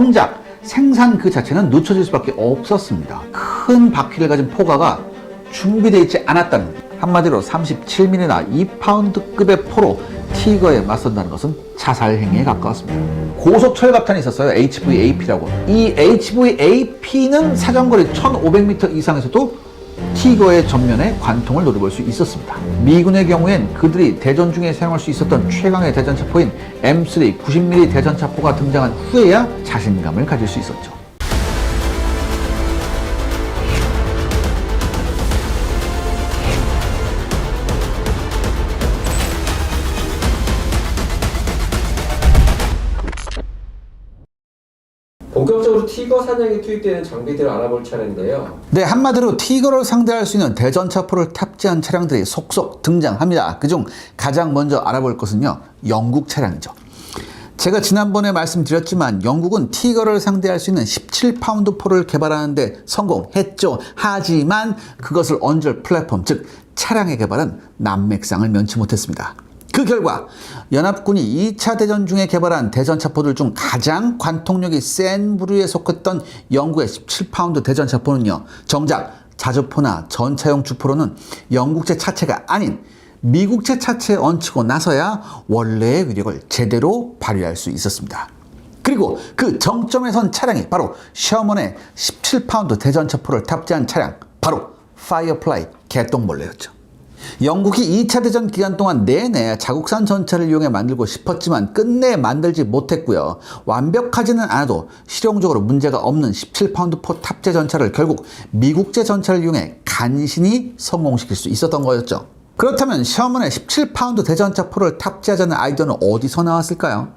정작 생산 그 자체는 늦춰질 수밖에 없었습니다. 큰 바퀴를 가진 포가가 준비되어 있지 않았다는, 한마디로 37mm나 2파운드급의 포로 티거에 맞선다는 것은 자살 행위에 가까웠습니다. 고속 철갑탄이 있었어요. HVAP라고. 이 HVAP는 사정거리 1500m 이상에서도 티거의 전면에 관통을 노려볼 수 있었습니다. 미군의 경우엔 그들이 대전 중에 사용할 수 있었던 최강의 대전차포인 M3 90mm 대전차포가 등장한 후에야 자신감을 가질 수 있었죠. 본격적으로 티거 사냥에 투입되는 장비들을 알아볼 차례인데요. 네, 한마디로 티거를 상대할 수 있는 대전차포를 탑재한 차량들이 속속 등장합니다. 그중 가장 먼저 알아볼 것은요, 영국 차량이죠. 제가 지난번에 말씀드렸지만 영국은 티거를 상대할 수 있는 17파운드 포를 개발하는데 성공했죠. 하지만 그것을 얹을 플랫폼, 즉 차량의 개발은 난맥상을 면치 못했습니다. 그 결과 연합군이 2차 대전 중에 개발한 대전차포들 중 가장 관통력이 센 부류에 속했던 영국의 17파운드 대전차포는요, 정작 자주포나 전차용 주포로는 영국제 차체가 아닌 미국제 차체에 얹히고 나서야 원래의 위력을 제대로 발휘할 수 있었습니다. 그리고 그 정점에 선 차량이 바로 셔먼의 17파운드 대전차포를 탑재한 차량, 바로 파이어플라이 개똥벌레였죠. 영국이 2차 대전 기간 동안 내내 자국산 전차를 이용해 만들고 싶었지만 끝내 만들지 못했고요. 완벽하지는 않아도 실용적으로 문제가 없는 17파운드 포 탑재 전차를 결국 미국제 전차를 이용해 간신히 성공시킬 수 있었던 거였죠. 그렇다면 셔먼의 17파운드 대전차 포를 탑재하자는 아이디어는 어디서 나왔을까요?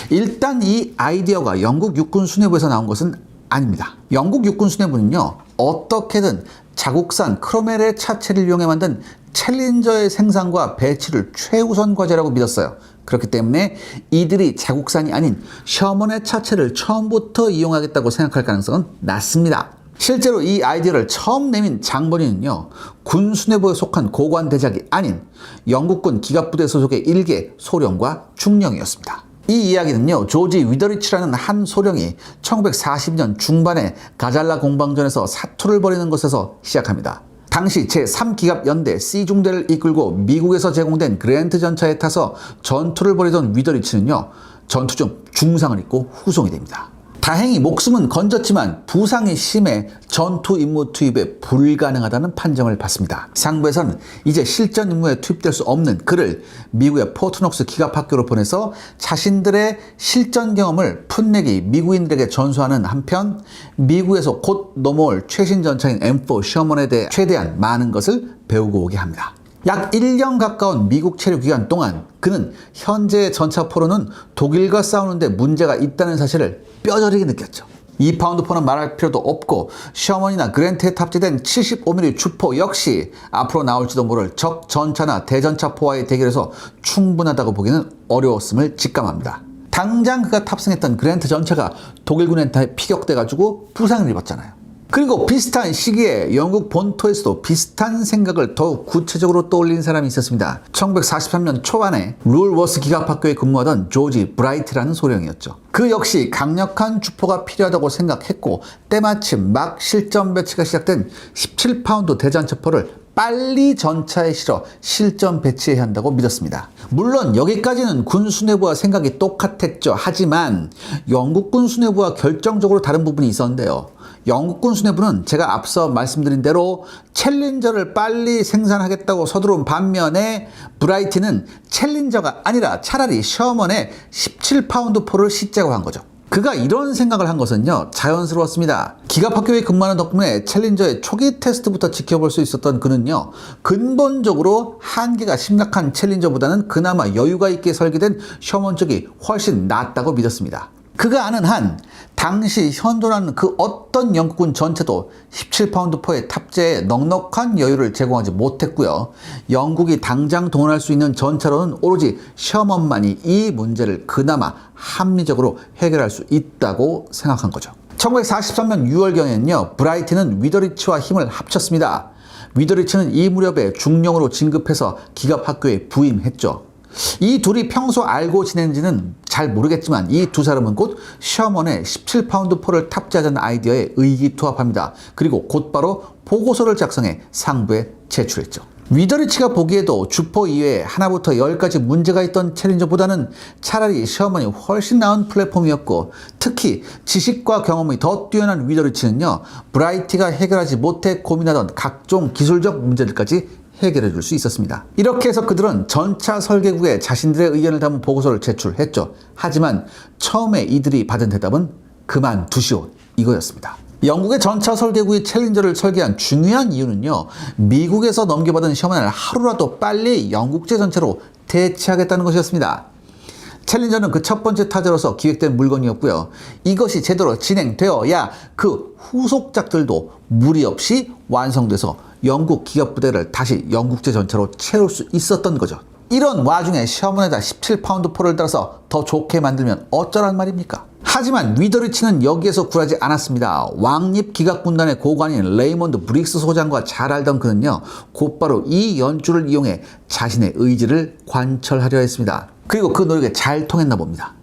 일단 이 아이디어가 영국 육군 수뇌부에서 나온 것은 아닙니다. 영국 육군 수뇌부는요, 어떻게든 자국산 크로멜의 차체를 이용해 만든 챌린저의 생산과 배치를 최우선 과제라고 믿었어요. 그렇기 때문에 이들이 자국산이 아닌 셔먼의 차체를 처음부터 이용하겠다고 생각할 가능성은 낮습니다. 실제로 이 아이디어를 처음 내민 장본인은요, 군 수뇌부에 속한 고관 대작이 아닌 영국군 기갑부대 소속의 일개 소령과 중령이었습니다. 이 이야기는요, 조지 위더리치라는 한 소령이 1940년 중반에 가잘라 공방전에서 사투를 벌이는 것에서 시작합니다. 당시 제3기갑 연대 C중대를 이끌고 미국에서 제공된 그랜트 전차에 타서 전투를 벌이던 위더리치는요, 전투 중 중상을 입고 후송이 됩니다. 다행히 목숨은 건졌지만 부상이 심해 전투 임무 투입에 불가능하다는 판정을 받습니다. 상부에서는 이제 실전 임무에 투입될 수 없는 그를 미국의 포트녹스 기갑학교로 보내서 자신들의 실전 경험을 풋내기 미국인들에게 전수하는 한편 미국에서 곧 넘어올 최신 전차인 M4 셔먼에 대해 최대한 많은 것을 배우고 오게 합니다. 약 1년 가까운 미국 체류 기간 동안 그는 현재의 전차포로는 독일과 싸우는데 문제가 있다는 사실을 뼈저리게 느꼈죠. 2파운드 포는 말할 필요도 없고 셔먼이나 그랜트에 탑재된 75mm 주포 역시 앞으로 나올지도 모를 적 전차나 대전차포와의 대결에서 충분하다고 보기는 어려웠음을 직감합니다. 당장 그가 탑승했던 그랜트 전차가 독일군에 피격돼가지고 부상을 입었잖아요. 그리고 비슷한 시기에 영국 본토에서도 비슷한 생각을 더욱 구체적으로 떠올린 사람이 있었습니다. 1943년 초반에 룰워스 기갑학교에 근무하던 조지 브라이트라는 소령이었죠. 그 역시 강력한 주포가 필요하다고 생각했고 때마침 막 실전 배치가 시작된 17파운드 대전차포를 빨리 전차에 실어 실전 배치해야 한다고 믿었습니다. 물론 여기까지는 군 수뇌부와 생각이 똑같았죠. 하지만 영국군 수뇌부와 결정적으로 다른 부분이 있었는데요. 영국군 수뇌부는 제가 앞서 말씀드린 대로 챌린저를 빨리 생산하겠다고 서두른 반면에 브라이트는 챌린저가 아니라 차라리 셔먼의 17파운드 포를 싣자고 한 거죠. 그가 이런 생각을 한 것은요, 자연스러웠습니다. 기갑학교에 근무하는 덕분에 챌린저의 초기 테스트부터 지켜볼 수 있었던 그는요, 근본적으로 한계가 심각한 챌린저보다는 그나마 여유가 있게 설계된 셔먼 쪽이 훨씬 낫다고 믿었습니다. 그가 아는 한 당시 현존하는 그 어떤 영국군 전체도 17파운드 포의 탑재에 넉넉한 여유를 제공하지 못했고요. 영국이 당장 동원할 수 있는 전차로는 오로지 셔먼만이 이 문제를 그나마 합리적으로 해결할 수 있다고 생각한 거죠. 1943년 6월경에는요, 브라이트는 위더리치와 힘을 합쳤습니다. 위더리치는 이 무렵에 중령으로 진급해서 기갑학교에 부임했죠. 이 둘이 평소 알고 지낸지는 잘 모르겠지만 이 두 사람은 곧 셔먼의 17파운드 포를 탑재하자는 아이디어에 의기투합합니다. 그리고 곧바로 보고서를 작성해 상부에 제출했죠. 위더리치가 보기에도 주포 이외에 하나부터 10까지 문제가 있던 챌린저보다는 차라리 셔먼이 훨씬 나은 플랫폼이었고, 특히 지식과 경험이 더 뛰어난 위더리치는요, 브라이티가 해결하지 못해 고민하던 각종 기술적 문제들까지 해결해 줄 수 있었습니다. 이렇게 해서 그들은 전차 설계국에 자신들의 의견을 담은 보고서를 제출했죠. 하지만 처음에 이들이 받은 대답은 그만두시오, 이거였습니다. 영국의 전차 설계국이 챌린저를 설계한 중요한 이유는요, 미국에서 넘겨받은 셔먼을 하루라도 빨리 영국제 전차로 대체하겠다는 것이었습니다. 챌린저는 그 첫 번째 타자로서 기획된 물건이었고요. 이것이 제대로 진행되어야 그 후속작들도 무리 없이 완성돼서 영국 기갑부대를 다시 영국제 전차로 채울 수 있었던 거죠. 이런 와중에 셔먼에다 17파운드 포를 달아서 더 좋게 만들면 어쩌란 말입니까? 하지만 위더리치는 여기에서 굴하지 않았습니다. 왕립 기갑군단의 고관인 레이먼드 브릭스 소장과 잘 알던 그는요, 곧바로 이 연주를 이용해 자신의 의지를 관철하려 했습니다. 그리고 그 노력에 잘 통했나 봅니다.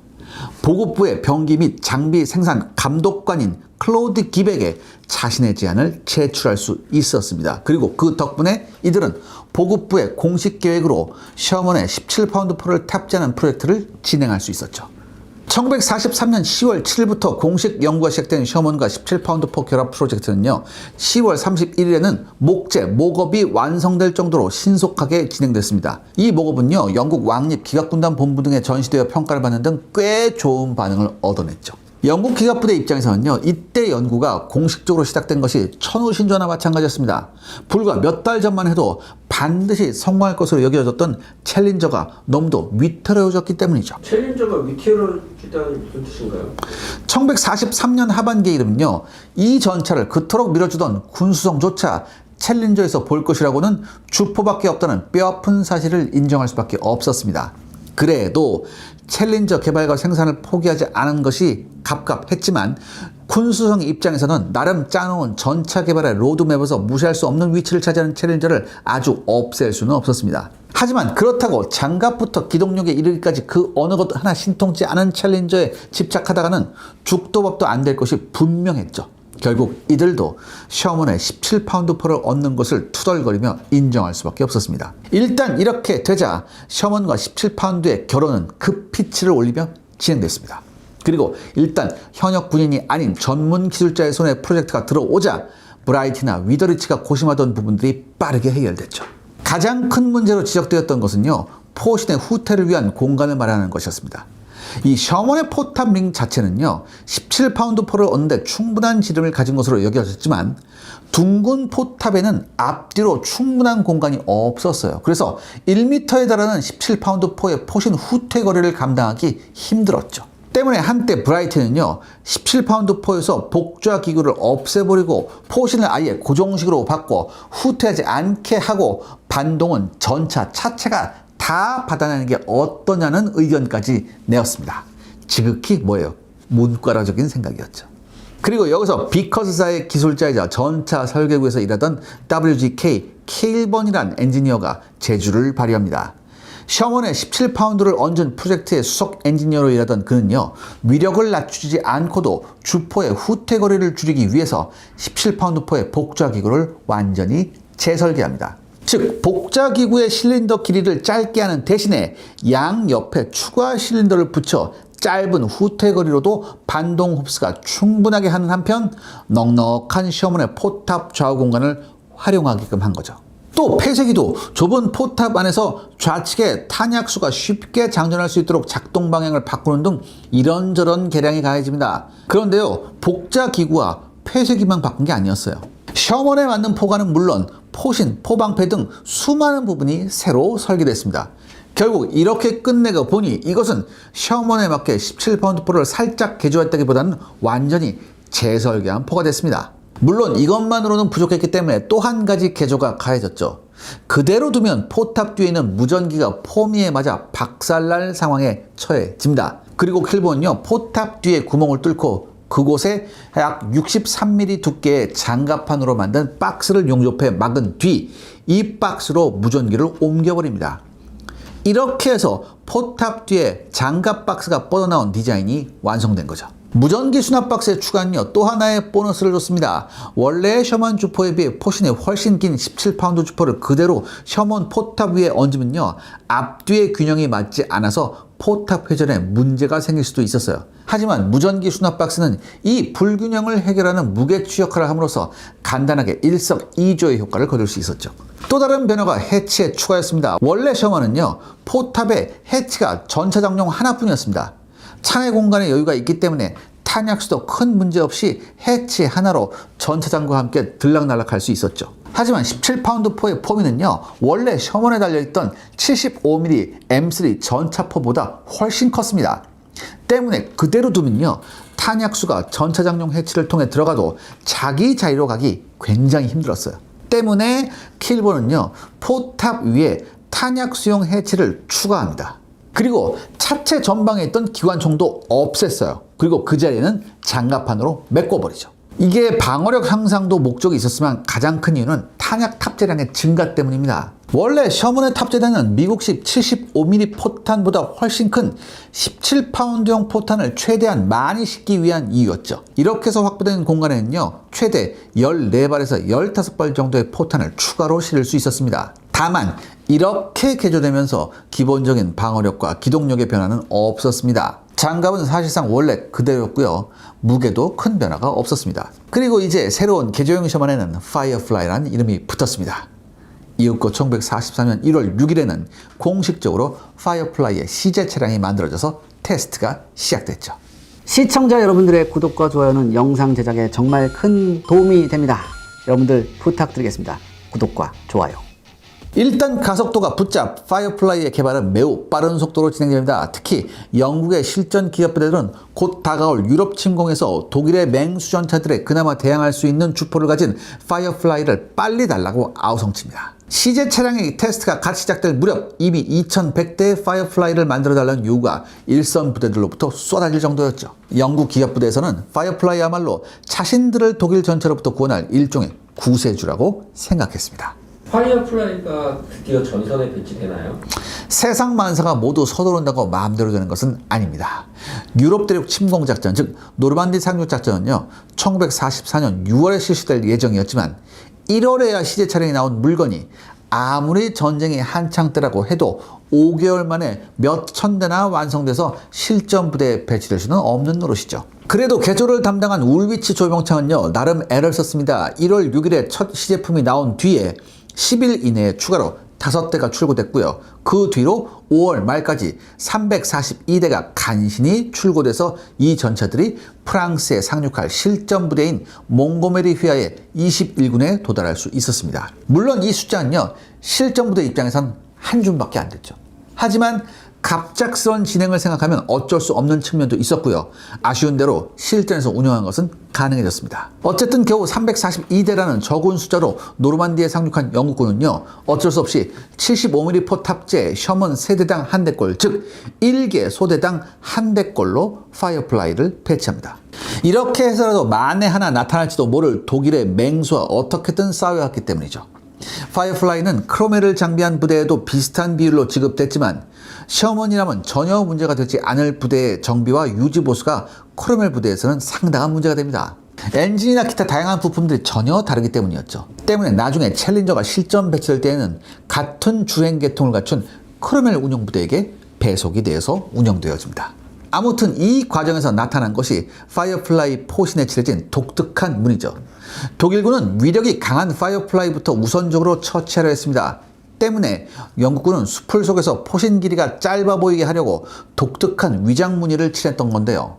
보급부의 병기 및 장비 생산 감독관인 클로드 기백에 자신의 제안을 제출할 수 있었습니다. 그리고 그 덕분에 이들은 보급부의 공식 계획으로 셔먼의 17파운드 포를 탑재하는 프로젝트를 진행할 수 있었죠. 1943년 10월 7일부터 공식 연구가 시작된 셔먼과 17파운드 포 결합 프로젝트는요, 10월 31일에는 목업이 완성될 정도로 신속하게 진행됐습니다. 이 목업은요, 영국 왕립 기갑군단 본부 등에 전시되어 평가를 받는 등 꽤 좋은 반응을 얻어냈죠. 영국 기갑부대 입장에서는요, 이때 연구가 공식적으로 시작된 것이 천우신조나 마찬가지였습니다. 불과 몇 달 전만 해도 반드시 성공할 것으로 여겨졌던 챌린저가 너무도 위태로워졌기 때문이죠. 챌린저가 위태로워지다는 무슨 뜻인가요? 1943년 하반기에 이르면요, 이 전차를 그토록 밀어주던 군수성조차 챌린저에서 볼 것이라고는 주포밖에 없다는 뼈아픈 사실을 인정할 수밖에 없었습니다. 그래도 챌린저 개발과 생산을 포기하지 않은 것이 갑갑했지만 군수성 입장에서는 나름 짜놓은 전차 개발의 로드맵에서 무시할 수 없는 위치를 차지하는 챌린저를 아주 없앨 수는 없었습니다. 하지만 그렇다고 장갑부터 기동력에 이르기까지 그 어느 것 하나 신통치 않은 챌린저에 집착하다가는 죽도 밥도 안 될 것이 분명했죠. 결국 이들도 셔먼의 17파운드 포를 얻는 것을 투덜거리며 인정할 수밖에 없었습니다. 일단 이렇게 되자 셔먼과 17파운드의 결혼은 급피치를 올리며 진행됐습니다. 그리고 일단 현역 군인이 아닌 전문 기술자의 손에 프로젝트가 들어오자 브라이티나 위더리치가 고심하던 부분들이 빠르게 해결됐죠. 가장 큰 문제로 지적되었던 것은요, 포신의 후퇴를 위한 공간을 마련하는 것이었습니다. 이 셔먼의 포탑 링 자체는요, 17파운드 포를 얻는데 충분한 지름을 가진 것으로 여겨졌지만 둥근 포탑에는 앞뒤로 충분한 공간이 없었어요. 그래서 1m에 달하는 17파운드 포의 포신 후퇴 거리를 감당하기 힘들었죠. 때문에 한때 브라이트는요, 17파운드 포에서 복좌 기구를 없애버리고 포신을 아예 고정식으로 바꿔 후퇴하지 않게 하고 반동은 전차 차체가 다 받아내는 게 어떠냐는 의견까지 내었습니다. 지극히 뭐예요? 문과라적인 생각이었죠. 그리고 여기서 비커스사의 기술자이자 전차 설계국에서 일하던 WGK K1번이란 엔지니어가 재주를 발휘합니다. 셔먼의 17파운드를 얹은 프로젝트의 수석 엔지니어로 일하던 그는요, 위력을 낮추지 않고도 주포의 후퇴 거리를 줄이기 위해서 17파운드 포의 복좌 기구를 완전히 재설계합니다. 즉, 복좌 기구의 실린더 길이를 짧게 하는 대신에 양 옆에 추가 실린더를 붙여 짧은 후퇴 거리로도 반동 흡수가 충분하게 하는 한편 넉넉한 셔먼의 포탑 좌우 공간을 활용하게끔 한 거죠. 또 폐쇄기도 좁은 포탑 안에서 좌측에 탄약수가 쉽게 장전할 수 있도록 작동 방향을 바꾸는 등 이런저런 개량이 가해집니다. 그런데요, 복좌 기구와 폐쇄기만 바꾼 게 아니었어요. 셔먼에 맞는 포관은 물론 포신, 포방패 등 수많은 부분이 새로 설계됐습니다. 결국 이렇게 끝내고 보니 이것은 셔먼에 맞게 17파운드 포를 살짝 개조했다기보다는 완전히 재설계한 포가 됐습니다. 물론 이것만으로는 부족했기 때문에 또 한 가지 개조가 가해졌죠. 그대로 두면 포탑 뒤에 있는 무전기가 포미에 맞아 박살날 상황에 처해집니다. 그리고 킬본은요, 포탑 뒤에 구멍을 뚫고 그곳에 약 63mm 두께의 장갑판으로 만든 박스를 용접해 막은 뒤 이 박스로 무전기를 옮겨버립니다. 이렇게 해서 포탑 뒤에 장갑 박스가 뻗어나온 디자인이 완성된 거죠. 무전기 수납 박스의 추가는요, 또 하나의 보너스를 줬습니다. 원래의 셔먼 주포에 비해 포신의 훨씬 긴 17파운드 주포를 그대로 셔먼 포탑 위에 얹으면요, 앞뒤의 균형이 맞지 않아서 포탑 회전에 문제가 생길 수도 있었어요. 하지만 무전기 수납 박스는 이 불균형을 해결하는 무게추 역할을 함으로써 간단하게 일석이조의 효과를 거둘 수 있었죠. 또 다른 변화가 해치에 추가였습니다. 원래 셔먼은요, 포탑에 해치가 전차장용 하나뿐이었습니다. 차내 공간에 여유가 있기 때문에 탄약수도 큰 문제 없이 해치 하나로 전차장과 함께 들락날락할 수 있었죠. 하지만 17파운드 포의 포미는요, 원래 셔먼에 달려있던 75mm M3 전차포보다 훨씬 컸습니다. 때문에 그대로 두면요, 탄약수가 전차장용 해치를 통해 들어가도 자기 자리로 가기 굉장히 힘들었어요. 때문에 킬본은요, 포탑 위에 탄약수용 해치를 추가합니다. 그리고 차체 전방에 있던 기관총도 없앴어요. 그리고 그 자리에는 장갑판으로 메꿔버리죠. 이게 방어력 향상도 목적이 있었지만 가장 큰 이유는 탄약 탑재량의 증가 때문입니다. 원래 셔먼에 탑재되는 미국식 75mm 포탄보다 훨씬 큰 17파운드용 포탄을 최대한 많이 싣기 위한 이유였죠. 이렇게 해서 확보된 공간에는요, 최대 14발에서 15발 정도의 포탄을 추가로 실을 수 있었습니다. 다만 이렇게 개조되면서 기본적인 방어력과 기동력의 변화는 없었습니다. 장갑은 사실상 원래 그대로였고요. 무게도 큰 변화가 없었습니다. 그리고 이제 새로운 개조용 셔먼에는 파이어플라이라는 이름이 붙었습니다. 이윽고 1944년 1월 6일에는 공식적으로 파이어플라이의 시제 차량이 만들어져서 테스트가 시작됐죠. 시청자 여러분들의 구독과 좋아요는 영상 제작에 정말 큰 도움이 됩니다. 여러분들 부탁드리겠습니다. 구독과 좋아요. 일단 가속도가 붙자 파이어플라이의 개발은 매우 빠른 속도로 진행됩니다. 특히 영국의 실전 기업부대들은 곧 다가올 유럽 침공에서 독일의 맹수전차들에 그나마 대항할 수 있는 주포를 가진 파이어플라이를 빨리 달라고 아우성칩니다. 시제 차량의 테스트가 갓 시작될 무렵 이미 2100대의 파이어플라이를 만들어달라는 요구가 일선 부대들로부터 쏟아질 정도였죠. 영국 기업부대에서는 파이어플라이야말로 자신들을 독일 전차로부터 구원할 일종의 구세주라고 생각했습니다. 파이어플라이가 드디어 전선에 배치되나요? 세상 만사가 모두 서두른다고 마음대로 되는 것은 아닙니다. 유럽 대륙 침공 작전, 즉 노르만디 상륙 작전은요, 1944년 6월에 실시될 예정이었지만 1월에야 시제 차량이 나온 물건이 아무리 전쟁이 한창 때라고 해도 5개월 만에 몇 천 대나 완성돼서 실전 부대에 배치될 수는 없는 노릇이죠. 그래도 개조를 담당한 울위치 조병창은요, 나름 애를 썼습니다. 1월 6일에 첫 시제품이 나온 뒤에 10일 이내에 추가로 5대가 출고됐고요. 그 뒤로 5월 말까지 342대가 간신히 출고돼서 이 전차들이 프랑스에 상륙할 실전 부대인 몽고메리 휘하의 21군에 도달할 수 있었습니다. 물론 이 숫자는요, 실전 부대 입장에선 한 줌밖에 안 됐죠. 하지만 갑작스러운 진행을 생각하면 어쩔 수 없는 측면도 있었고요. 아쉬운 대로 실전에서 운영한 것은 가능해졌습니다. 어쨌든 겨우 342대라는 적은 숫자로 노르만디에 상륙한 영국군은요, 어쩔 수 없이 75mm 포 탑재 셔먼 세대당 한 대꼴, 즉 1개 소대당 한 대꼴로 파이어플라이를 배치합니다. 이렇게 해서라도 만에 하나 나타날지도 모를 독일의 맹수와 어떻게든 싸워왔기 때문이죠. 파이어플라이는 크로멜을 장비한 부대에도 비슷한 비율로 지급됐지만 셔먼이라면 전혀 문제가 되지 않을 부대의 정비와 유지 보수가 크로멜 부대에서는 상당한 문제가 됩니다. 엔진이나 기타 다양한 부품들이 전혀 다르기 때문이었죠. 때문에 나중에 챌린저가 실전 배치될 때에는 같은 주행 계통을 갖춘 크로멜 운용 부대에게 배속이 되어서 운영되어집니다. 아무튼 이 과정에서 나타난 것이 파이어플라이 포신에 칠해진 독특한 무늬죠. 독일군은 위력이 강한 파이어플라이부터 우선적으로 처치하려 했습니다. 때문에 영국군은 수풀 속에서 포신 길이가 짧아 보이게 하려고 독특한 위장 무늬를 칠했던 건데요.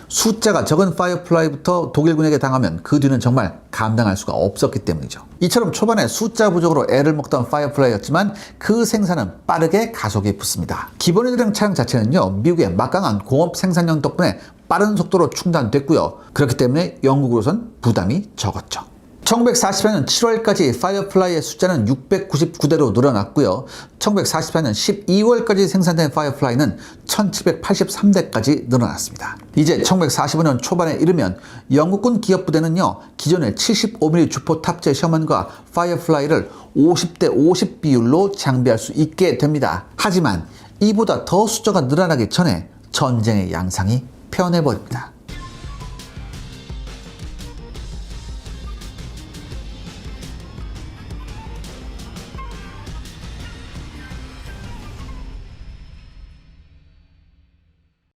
숫자가 적은 파이어플라이부터 독일군에게 당하면 그 뒤는 정말 감당할 수가 없었기 때문이죠. 이처럼 초반에 숫자 부족으로 애를 먹던 파이어플라이였지만 그 생산은 빠르게 가속이 붙습니다. 기본의 대량 차량 자체는요, 미국의 막강한 공업 생산력 덕분에 빠른 속도로 충당됐고요. 그렇기 때문에 영국으로선 부담이 적었죠. 1944년 7월까지 파이어플라이의 숫자는 699대로 늘어났고요. 1944년 12월까지 생산된 파이어플라이는 1783대까지 늘어났습니다. 이제 1945년 초반에 이르면 영국군 기업부대는요, 기존의 75mm 주포 탑재 셔먼과 파이어플라이를 50대 50 비율로 장비할 수 있게 됩니다. 하지만 이보다 더 숫자가 늘어나기 전에 전쟁의 양상이 변해버립니다.